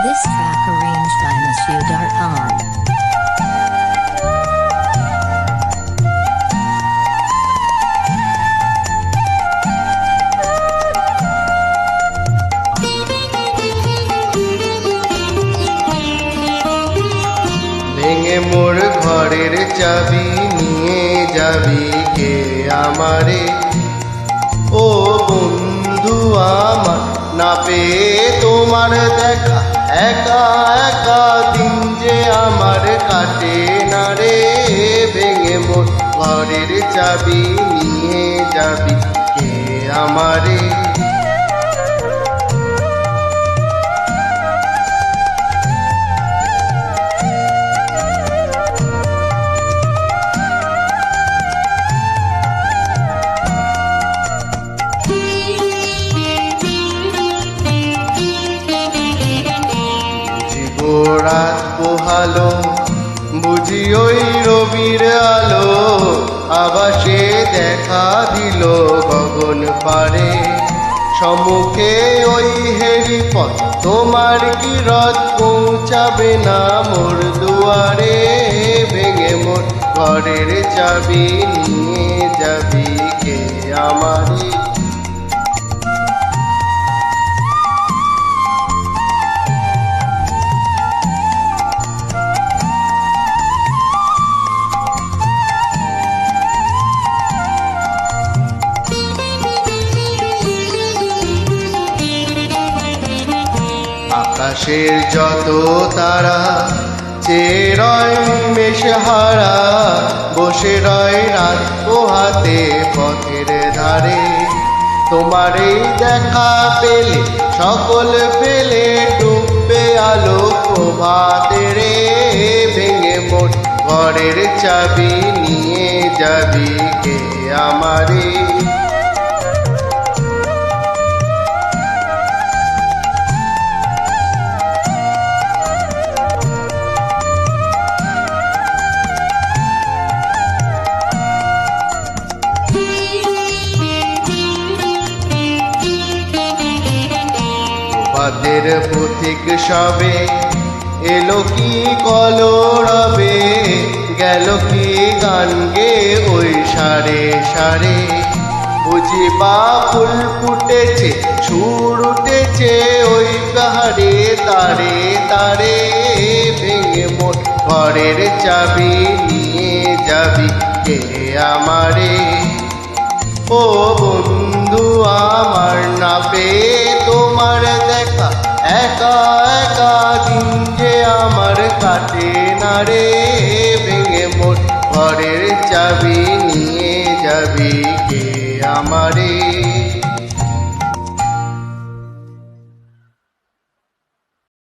This track arranged by Monsieur Darpan. ভেঙে মোর ঘরের চাবি নিয়ে যাবি কে আমারে? ও বন্ধু আমার, না পেয়ে তোমার দেখা একা একা দিন যে আমার কাটে না রে। ভেঙে মোর ঘরের চাবি নিয়ে যাবি কে আমারে? রাত পোহালো বুঝি ওই রবির আলো, আবাসে দেখা দিল গগন পারে। সম্মুখে ওই হেলিপথ, তোমার কি রথ পৌঁছাবে না মোর দুয়ারে? ভেঙে মোর ঘরের চাবি নিয়ে যাবি কে আমারে? আকাশের যত তারা চেয়ে রয় মেষহারা, বসে রয় রাত পোহাতে পথের ধারে। তোমার এই দেখা পেলে সকল পেলে ডুববে আলো প্রভাতে রে। ভেঙে মোর ঘরের চাবি নিয়ে যাবি কে আমারে? পথের পথিক সবে এলো কি কলরবে, গেল কি গান গে ওই সারে সারে। বুঝি বা ফুল ফুটেছে, সুর উঠেছে ওই পাহাড়ে তারে তারে। ভেঙে মোর ঘরের চাবি নিয়ে যাবি কে আমারে? ও বন্ধু আমার, না পেয়ে তোমার দেখা একা একা দিন যে আমার কাটে না রে। ভেঙে মোর ঘরের চাবি নিয়ে যাবি কে আমারে?